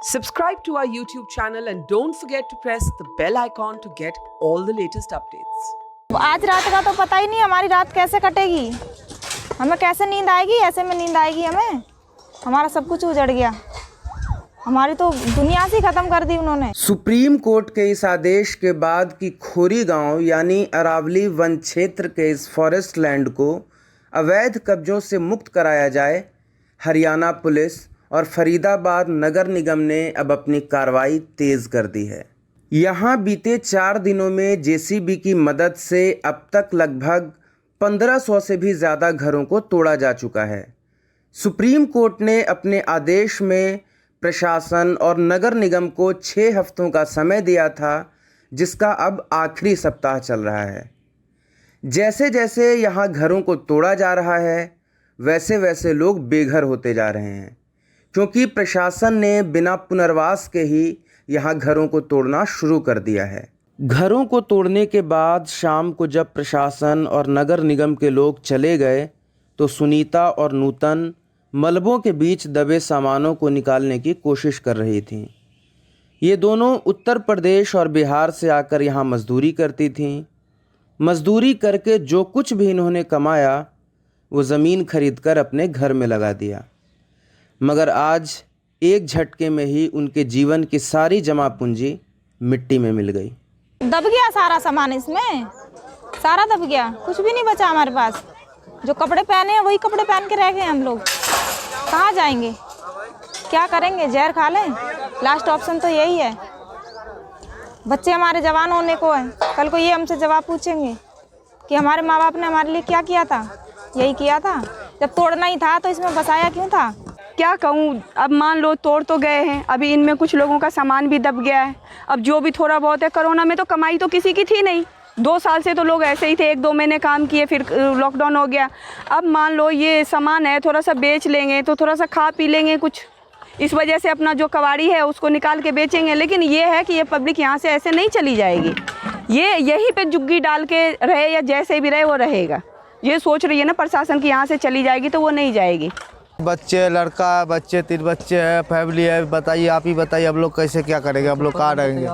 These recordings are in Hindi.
Subscribe to our YouTube channel and don't forget to press the bell icon to get all the latest updates. आज रात का तो पता ही नहीं हमारी रात कैसे कटेगी, हमें कैसे नींद आएगी, ऐसे में नींद आएगी हमें। हमारा सब कुछ उजड़ गया, हमारी तो दुनिया से खत्म कर दी उन्होंने। सुप्रीम कोर्ट के इस आदेश के बाद कि खोरी गांव यानी अरावली वन क्षेत्र के इस फॉरेस्ट लैंड को अवैध कब्जों से मुक्त कराया जाए, हरियाणा पुलिस और फरीदाबाद नगर निगम ने अब अपनी कार्रवाई तेज कर दी है। यहाँ बीते 4 दिनों में जेसीबी की मदद से अब तक लगभग 1500 से भी ज़्यादा घरों को तोड़ा जा चुका है। सुप्रीम कोर्ट ने अपने आदेश में प्रशासन और नगर निगम को 6 हफ्तों का समय दिया था, जिसका अब आखिरी सप्ताह चल रहा है। जैसे जैसे यहाँ घरों को तोड़ा जा रहा है, वैसे वैसे लोग बेघर होते जा रहे हैं, क्योंकि प्रशासन ने बिना पुनर्वास के ही यहाँ घरों को तोड़ना शुरू कर दिया है। घरों को तोड़ने के बाद शाम को जब प्रशासन और नगर निगम के लोग चले गए तो सुनीता और नूतन मलबों के बीच दबे सामानों को निकालने की कोशिश कर रही थीं। ये दोनों उत्तर प्रदेश और बिहार से आकर यहाँ मजदूरी करती थीं। मजदूरी करके जो कुछ भी इन्होंने कमाया वो ज़मीन खरीदकर अपने घर में लगा दिया, मगर आज एक झटके में ही उनके जीवन की सारी जमा पूंजी मिट्टी में मिल गई। दब गया सारा सामान, इसमें सारा दब गया, कुछ भी नहीं बचा हमारे पास। जो कपड़े पहने हैं वही कपड़े पहन के रह गए हम लोग। कहाँ जाएंगे, क्या करेंगे, जहर खा लें? लास्ट ऑप्शन तो यही है। बच्चे हमारे जवान होने को है, कल को ये हमसे जवाब पूछेंगे कि हमारे माँ बाप ने हमारे लिए क्या किया था। यही किया था, जब तोड़ना ही था तो इसमें बसाया क्यों था? क्या कहूँ, अब मान लो तोड़ तो गए हैं, अभी इनमें कुछ लोगों का सामान भी दब गया है। अब जो भी थोड़ा बहुत है, कोरोना में तो कमाई तो किसी की थी नहीं, 2 साल से तो लोग ऐसे ही थे, 1-2 महीने काम किए, फिर लॉकडाउन हो गया। अब मान लो ये सामान है, थोड़ा सा बेच लेंगे तो थोड़ा सा खा पी लेंगे कुछ, इस वजह से अपना जो कबाड़ी है उसको निकाल के बेचेंगे। लेकिन ये है कि ये पब्लिक यहाँ से ऐसे नहीं चली जाएगी, ये यहीं पर झुग्गी डाल के रहे या जैसे भी रहे वो रहेगा। ये सोच रही है ना प्रशासन की यहाँ से चली जाएगी, तो वो नहीं जाएगी। बच्चे, लड़का, बच्चे 3 बच्चे हैं, फैमिली है। बताइए, आप ही बताइए, अब लोग कैसे क्या करेंगे? अब लोग कहाँ रहेंगे?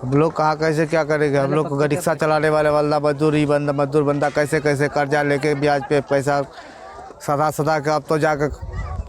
अब लोग कहाँ कैसे क्या करेंगे? हम लोग रिक्शा चलाने वाले वाला मजदूर बंदा कैसे कर्जा लेके ब्याज पे पैसा सदा के अब तो जाकर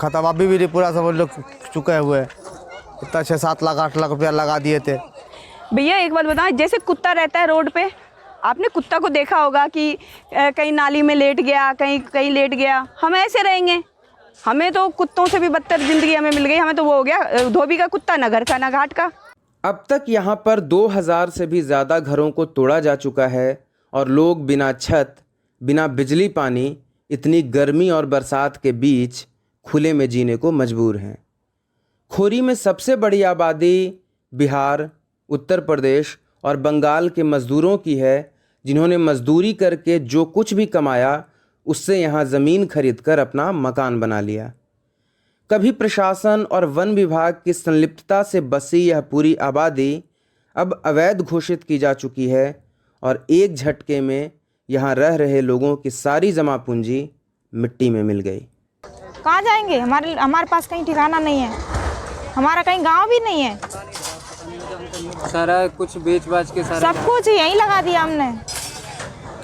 ख़त्म। अभी भी नहीं पूरा सब लोग चुके हुए हैं। इतना 6-7 लाख 8 लाख रुपया लगा दिए थे। भैया एक बात बताएं, जैसे कुत्ता रहता है रोड पे, आपने कुत्ता को देखा होगा कि कहीं नाली में लेट गया, कहीं लेट गया। हम ऐसे रहेंगे? हमें तो कुत्तों से भी बदतर ज़िंदगी हमें मिल गई। हमें तो वो हो गया धोबी का कुत्ता, ना घर का ना घाट का। अब तक यहाँ पर 2000 से भी ज़्यादा घरों को तोड़ा जा चुका है और लोग बिना छत, बिना बिजली पानी, इतनी गर्मी और बरसात के बीच खुले में जीने को मजबूर हैं। खोरी में सबसे बड़ी आबादी बिहार, उत्तर प्रदेश और बंगाल के मज़दूरों की है, जिन्होंने मज़दूरी करके जो कुछ भी कमाया उससे यहाँ ज़मीन खरीदकर अपना मकान बना लिया। कभी प्रशासन और वन विभाग की संलिप्तता से बसी यह पूरी आबादी अब अवैध घोषित की जा चुकी है और एक झटके में यहाँ रह रहे लोगों की सारी जमा पूंजी मिट्टी में मिल गई। कहाँ जाएंगे? हमारे पास कहीं ठिकाना नहीं है, हमारा कहीं गाँव भी नहीं है। सारा कुछ बेच बाच के सारा सब कुछ यहीं लगा दिया हमने,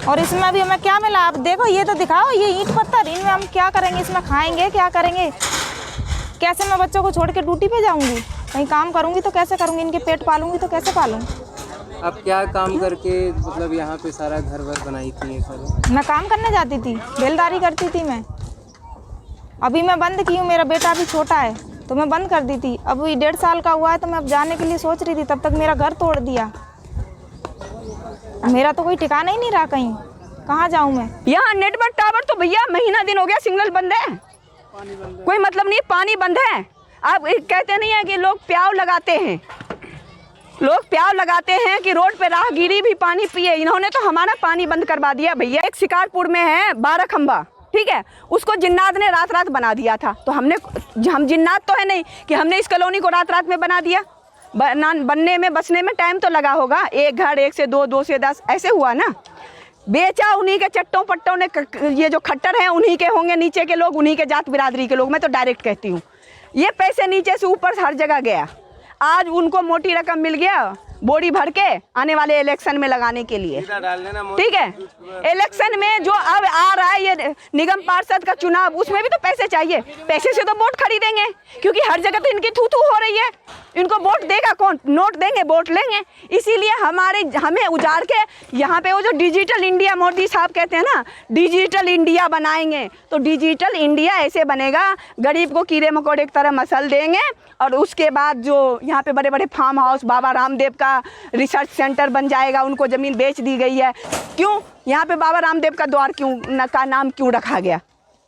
और इसमें अभी हमें क्या मिला? आप देखो, ये तो दिखाओ, ये ईंट पत्थर, इनमें हम क्या करेंगे? इसमें खाएंगे क्या करेंगे? कैसे मैं बच्चों को छोड़ के ड्यूटी पे जाऊंगी? कहीं काम करूंगी तो कैसे करूंगी? इनके पेट पालूंगी तो कैसे पालूं? अब क्या काम करके मतलब यहाँ पे सारा घर वर बनाई थी सारे? मैं काम करने जाती थी, बेलदारी करती थी मैं। अभी मैं बंद की हूँ, मेरा बेटा अभी छोटा है तो मैं बंद कर दी थी। अब 1.5 साल का हुआ है तो मैं अब जाने के लिए सोच रही थी, तब तक मेरा घर तोड़ दिया। मेरा तो कोई ठिकाना ही नहीं रहा, कहीं कहाँ जाऊँ मैं? यहाँ नेटवर्क टावर तो भैया महीना दिन हो गया सिग्नल बंद है, कोई मतलब नहीं, पानी बंद है। आप कहते नहीं है कि लोग प्याव लगाते हैं, लोग प्याव लगाते हैं कि रोड पे राहगीरी भी पानी पिए। इन्होंने तो हमारा पानी बंद करवा दिया भैया। एक शिकारपुर में है 12 खंबा, ठीक है, उसको जिन्नात ने रात बना दिया था। तो हम जिन्नात तो है नहीं कि हमने इस कॉलोनी को रात में बना दिया। बनने में बसने में टाइम तो लगा होगा, एक घर 1 से 2, 2 से 10 ऐसे हुआ ना। बेचा उन्हीं के चट्टों पट्टों ने, ये जो खट्टर हैं उन्हीं के होंगे, नीचे के लोग उन्हीं के जात बिरादरी के लोग। मैं तो डायरेक्ट कहती हूँ, ये पैसे नीचे से ऊपर हर जगह गया। आज उनको मोटी रकम मिल गया बोरी भर के आने वाले इलेक्शन में लगाने के लिए, ठीक है। इलेक्शन में जो अब आ रहा है ये निगम पार्षद का चुनाव, उसमें भी तो पैसे चाहिए। पैसे से तो वोट खरीदेंगे, क्योंकि हर जगह तो इनकी थू थू हो रही है। इनको वोट देगा कौन? नोट देंगे, वोट लेंगे। इसीलिए हमें उजाड़ के यहाँ पे वो जो डिजिटल इंडिया मोदी साहब कहते हैं ना, डिजिटल इंडिया बनाएंगे। तो डिजिटल इंडिया ऐसे बनेगा, गरीब को कीड़े मकोड़े की तरह मसल देंगे, और उसके बाद जो यहाँ पे बड़े बड़े फार्म हाउस, बाबा रामदेव का रिसर्च सेंटर बन जाएगा। उनको ज़मीन बेच दी गई है। क्यों? यहाँ पे बाबा रामदेव का द्वार का नाम क्यों रखा गया?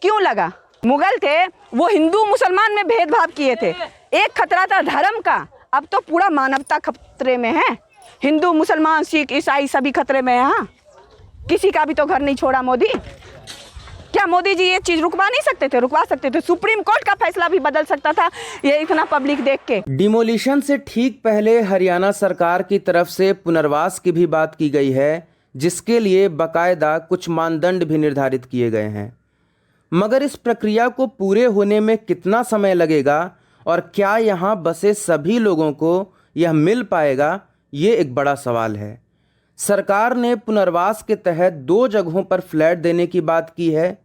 क्यों लगा? मुगल थे, वो हिंदू मुसलमान में भेदभाव किए थे। एक खतरा था धर्म का, अब तो पूरा मानवता खतरे में है। हिंदू मुसलमान सिख ईसाई सभी खतरे में है। हाँ, किसी का भी तो घर नहीं छोड़ा मोदी। क्या मोदी जी ये चीज़ रुकवा नहीं सकते थे? रुकवा सकते थे। सुप्रीम कोर्ट का फैसला भी बदल सकता था ये इतना पब्लिक देख के। डिमोलिशन से ठीक पहले हरियाणा सरकार की तरफ से पुनर्वास की भी बात की गई है, जिसके लिए बाकायदा कुछ मानदंड भी निर्धारित किए गए हैं। मगर इस प्रक्रिया को पूरे होने में कितना समय लगेगा और क्या यहाँ बसे सभी लोगों को यह मिल पाएगा, ये एक बड़ा सवाल है। सरकार ने पुनर्वास के तहत 2 जगहों पर फ्लैट देने की बात की है।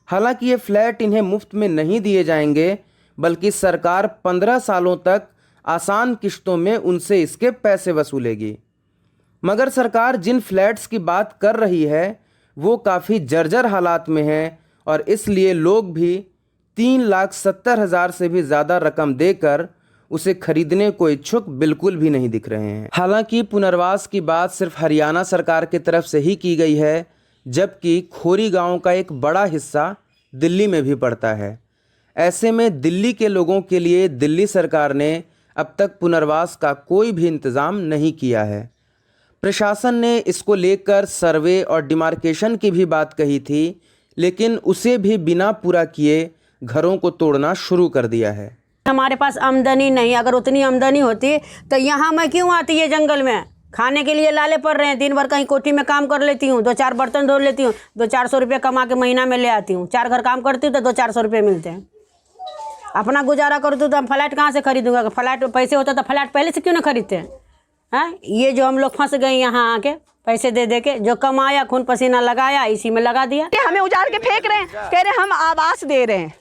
हालांकि ये फ्लैट इन्हें मुफ्त में नहीं दिए जाएंगे, बल्कि सरकार 15 सालों तक आसान किश्तों में उनसे इसके पैसे वसूलेगी। मगर सरकार जिन फ्लैट्स की बात कर रही है वो काफ़ी जर्जर हालात में हैं, और इसलिए लोग भी 3,70,000 से भी ज़्यादा रकम देकर उसे खरीदने को इच्छुक बिल्कुल भी नहीं दिख रहे हैं। हालांकि पुनर्वास की बात सिर्फ हरियाणा सरकार की तरफ से ही की गई है, जबकि खोरी गांव का एक बड़ा हिस्सा दिल्ली में भी पड़ता है। ऐसे में दिल्ली के लोगों के लिए दिल्ली सरकार ने अब तक पुनर्वास का कोई भी इंतज़ाम नहीं किया है। प्रशासन ने इसको लेकर सर्वे और डिमार्केशन की भी बात कही थी, लेकिन उसे भी बिना पूरा किए घरों को तोड़ना शुरू कर दिया है। हमारे पास आमदनी नहीं, अगर उतनी आमदनी होती तो यहाँ मैं क्यों आती है जंगल में? खाने के लिए लाले पड़ रहे हैं। दिन भर कहीं कोठी में काम कर लेती हूँ, 2-4 बर्तन धो लेती हूँ, 200-400 रुपये कमा के महीना में ले आती हूँ। 4 घर काम करती हूँ तो 200-400 रुपये मिलते हैं। अपना गुजारा करती हूँ तो हम फ्लैट कहाँ से खरीदूँगा? फ्लैट पैसे होता तो फ्लैट पहले से क्यों ना खरीदते हैं? हाँ, ये जो हम लोग फंस गए यहाँ आके पैसे दे दे के, जो कमाया खून पसीना लगाया इसी में लगा दिया। हमें उजाड़ के फेंक रहे हैं, कह रहे हैं हम आवास दे रहे हैं।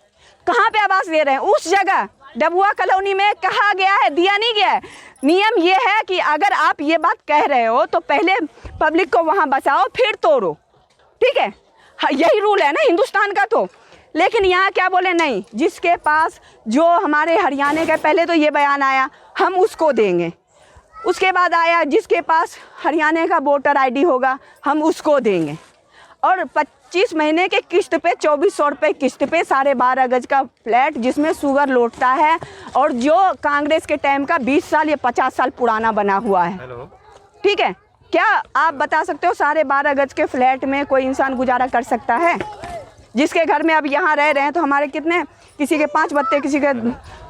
कहाँ पे आवास दे रहे हैं? उस जगह डबुआ कॉलोनी में कहा गया है, दिया नहीं गया है। नियम ये है कि अगर आप ये बात कह रहे हो तो पहले पब्लिक को वहाँ बसाओ, फिर तोड़ो, ठीक है। हाँ, यही रूल है ना हिंदुस्तान का। तो लेकिन यहाँ क्या बोले, नहीं, जिसके पास जो हमारे हरियाणा का, पहले तो ये बयान आया हम उसको देंगे, उसके बाद आया जिसके पास हरियाणा का वोटर आईडी होगा हम उसको देंगे, और 25 महीने के किस्त पे 2400 रुपये किस्त पे 12.5 गज का फ्लैट जिसमें शुगर लौटता है, और जो कांग्रेस के टाइम का 20 साल या 50 साल पुराना बना हुआ है, ठीक है। क्या आप बता सकते हो 12.5 गज के फ्लैट में कोई इंसान गुजारा कर सकता है? जिसके घर में अब यहाँ रह रहे हैं तो हमारे कितने, किसी के 5 बच्चे, किसी के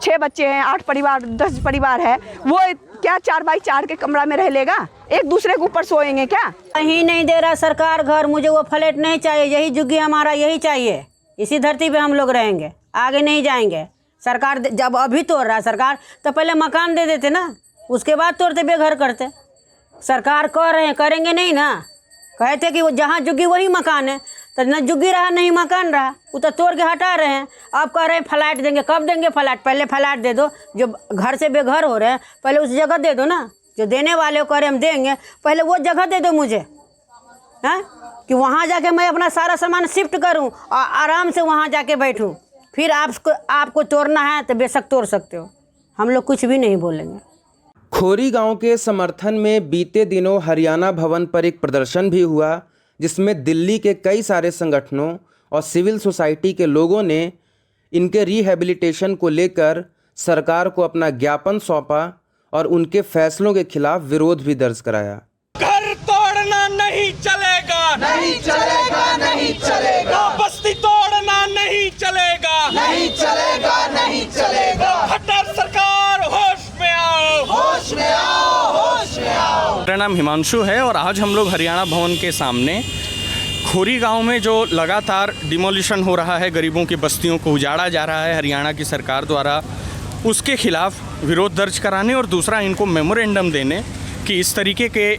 6 बच्चे हैं, 8 परिवार 10 परिवार है, वो क्या 4x4 के कमरा में रह लेगा? एक दूसरे के ऊपर सोएंगे क्या? कहीं नहीं दे रहा सरकार घर, मुझे वो फ्लैट नहीं चाहिए, यही जुग्गी हमारा यही चाहिए। इसी धरती पे हम लोग रहेंगे, आगे नहीं जाएंगे। सरकार जब अभी तोड़ रहा सरकार, तो पहले मकान दे देते ना, उसके बाद तोड़ते बेघर करते। सरकार कह रहे हैं, करेंगे नहीं ना। कहते कि वो जहाँ जुग्गी वही मकान है, तो न जुग्गी रहा नहीं मकान रहा, वो तो तोड़ के हटा रहे हैं। अब कह रहे हैं फ्लैट देंगे। कब देंगे फ्लैट? पहले फ्लैट दे दो। जो घर से बेघर हो रहे हैं पहले उस जगह दे दो ना। जो देने वाले को कह रहे हम देंगे, पहले वो जगह दे दो मुझे, हैं, कि वहाँ जाके मैं अपना सारा सामान शिफ्ट करूँ और आराम से वहाँ जाके बैठूँ। फिर आपको तोड़ना है तो बेशक तोड़ सकते हो, हम लोग कुछ भी नहीं बोलेंगे। खोरी गांव के समर्थन में बीते दिनों हरियाणा भवन पर एक प्रदर्शन भी हुआ, जिसमें दिल्ली के कई सारे संगठनों और सिविल सोसाइटी के लोगों ने इनके रिहैबिलिटेशन को लेकर सरकार को अपना ज्ञापन सौंपा और उनके फैसलों के खिलाफ विरोध भी दर्ज कराया। घर तोड़ना नहीं चलेगा, नहीं चलेगा, नहीं चलेगा। बस्ती तोड़ना नहीं चलेगा, नहीं चलेगा, नहीं चलेगा। खट्टर सरकार होश में आओ, होश में आओ, होश में आओ। मेरा नाम हिमांशु है और आज हम लोग हरियाणा भवन के सामने खोरी गांव में जो लगातार डिमोलिशन हो रहा है, गरीबों की बस्तियों को उजाड़ा जा रहा है हरियाणा की सरकार द्वारा, उसके खिलाफ विरोध दर्ज कराने और दूसरा इनको मेमोरेंडम देने कि इस तरीके के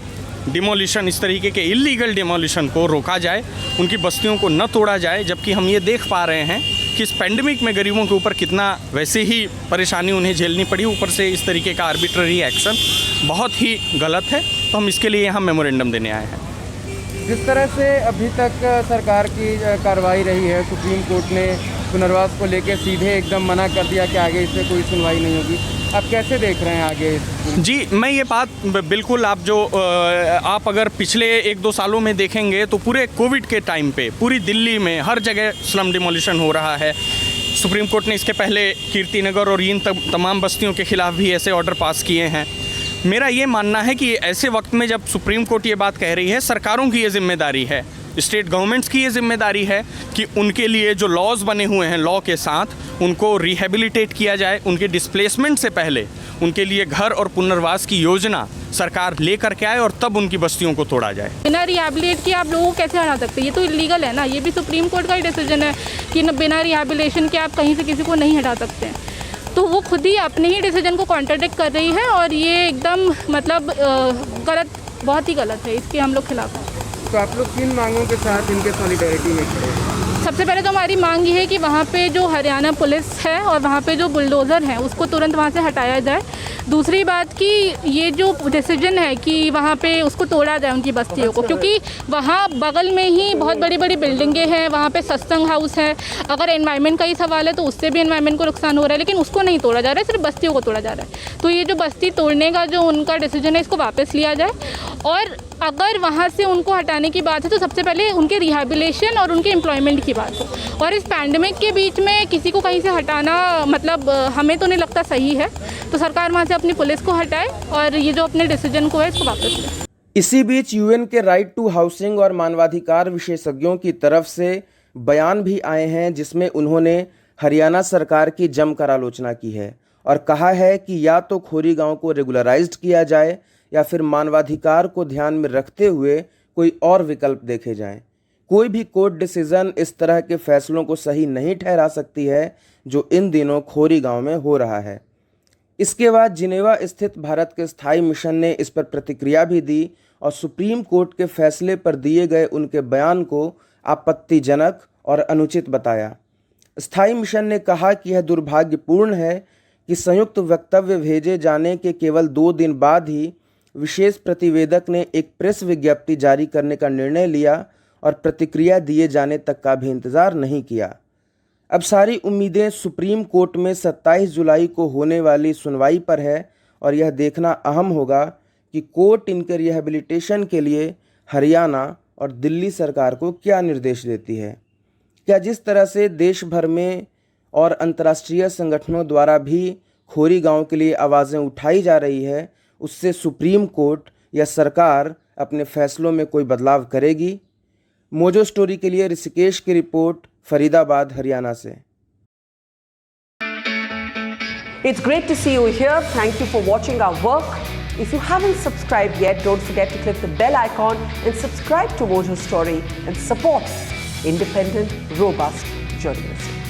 डिमोलिशन, इस तरीके के इलीगल डिमोलिशन को रोका जाए, उनकी बस्तियों को न तोड़ा जाए। जबकि हम ये देख पा रहे हैं कि इस पेंडेमिक में गरीबों के ऊपर कितना वैसे ही परेशानी उन्हें झेलनी पड़ी, ऊपर से इस तरीके का आर्बिट्ररी एक्शन बहुत ही गलत है। तो हम इसके लिए यहाँ मेमोरेंडम देने आए हैं। जिस तरह से अभी तक सरकार की कार्रवाई रही है, सुप्रीम कोर्ट ने पुनर्वास को लेकर सीधे एकदम मना कर दिया कि आगे इससे कोई सुनवाई नहीं होगी। आप कैसे देख रहे हैं आगे? जी, मैं ये बात बिल्कुल, आप अगर पिछले 1-2 सालों में देखेंगे तो पूरे कोविड के टाइम पे पूरी दिल्ली में हर जगह स्लम डिमोलिशन हो रहा है। सुप्रीम कोर्ट ने इसके पहले कीर्ति नगर और इन तमाम बस्तियों के खिलाफ भी ऐसे ऑर्डर पास किए हैं। मेरा ये मानना है कि ऐसे वक्त में जब सुप्रीम कोर्ट ये बात कह रही है, सरकारों की ये जिम्मेदारी है, स्टेट गवर्नमेंट्स की ये जिम्मेदारी है कि उनके लिए जो लॉज बने हुए हैं, लॉ के साथ उनको रिहेबिलिटेट किया जाए। उनके डिस्प्लेसमेंट से पहले उनके लिए घर और पुनर्वास की योजना सरकार लेकर के आए और तब उनकी बस्तियों को तोड़ा जाए। बिना रिहेबिलिट के आप लोगों को कैसे हटा सकते हैं? ये तो इलीगल है ना। ये भी सुप्रीम कोर्ट का ही डिसीजन है कि बिना रिहेबिलिटेशन के आप कहीं से किसी को नहीं हटा सकते हैं। तो वो खुद ही अपने ही डिसीजन को कॉन्ट्राडिक्ट कर रही है और ये एकदम मतलब गलत, बहुत ही गलत है। इसके हम लोग खिलाफ हैं। तो आप लोग किन मांगों के साथ इनके सॉलिडेरिटी में खड़े हैं? सबसे पहले तो हमारी मांग ये है कि वहाँ पे जो हरियाणा पुलिस है और वहाँ पे जो बुलडोज़र हैं उसको तुरंत वहाँ से हटाया जाए। दूसरी बात कि ये जो डिसीजन है कि वहाँ पे उसको तोड़ा जाए उनकी बस्तियों को, क्योंकि वहाँ बगल में ही बहुत बड़ी बड़ी बिल्डिंगें हैं, वहाँ पे सत्संग हाउस है। अगर एनवायरनमेंट का ही सवाल है तो उससे भी एनवायरनमेंट को नुकसान हो रहा है, लेकिन उसको नहीं तोड़ा जा रहा है, सिर्फ बस्तियों को तोड़ा जा रहा है। तो ये जो बस्ती तोड़ने का जो उनका डिसीजन है इसको वापस लिया जाए। और अगर वहाँ से उनको हटाने की बात है तो सबसे पहले उनके रिहेबिलिटेशन और उनके एम्प्लॉयमेंट की बात हो। और इस पैंडमिक के बीच में किसी को कहीं से हटाना मतलब हमें तो नहीं लगता सही है। तो सरकार वहाँ से अपनी पुलिस को हटाए और ये जो अपने डिसीजन को है इसको वापस ले। इसी बीच यूएन के राइट टू हाउसिंग और मानवाधिकार विशेषज्ञों की तरफ से बयान भी आए हैं, जिसमें उन्होंने हरियाणा सरकार की जमकर आलोचना की है और कहा है कि या तो खोरी गांव को रेगुलराइज्ड किया जाए या फिर मानवाधिकार को ध्यान में रखते हुए कोई और विकल्प देखे जाएं। कोई भी कोर्ट डिसीजन इस तरह के फैसलों को सही नहीं ठहरा सकती है जो इन दिनों खोरी गांव में हो रहा है। इसके बाद जिनेवा स्थित भारत के स्थायी मिशन ने इस पर प्रतिक्रिया भी दी और सुप्रीम कोर्ट के फैसले पर दिए गए उनके बयान को आपत्तिजनक और अनुचित बताया। स्थायी मिशन ने कहा कि यह दुर्भाग्यपूर्ण है कि संयुक्त वक्तव्य भेजे जाने के केवल 2 दिन बाद ही विशेष प्रतिवेदक ने एक प्रेस विज्ञप्ति जारी करने का निर्णय लिया और प्रतिक्रिया दिए जाने तक का भी इंतज़ार नहीं किया। अब सारी उम्मीदें सुप्रीम कोर्ट में 27 जुलाई को होने वाली सुनवाई पर है और यह देखना अहम होगा कि कोर्ट इनके रिहेबिलिटेशन के लिए हरियाणा और दिल्ली सरकार को क्या निर्देश देती है। क्या जिस तरह से देश भर में और अंतर्राष्ट्रीय संगठनों द्वारा भी खोरी गांव के लिए आवाज़ें उठाई जा रही है, उससे सुप्रीम कोर्ट या सरकार अपने फैसलों में कोई बदलाव करेगी? मोजो स्टोरी के लिए ऋषिकेश की रिपोर्ट, फरीदाबाद, हरियाणा से। It's great to see you here. Thank you for watching our work. If you haven't subscribed yet, don't forget to click the bell icon and subscribe to Mojo Story and support independent, robust journalism.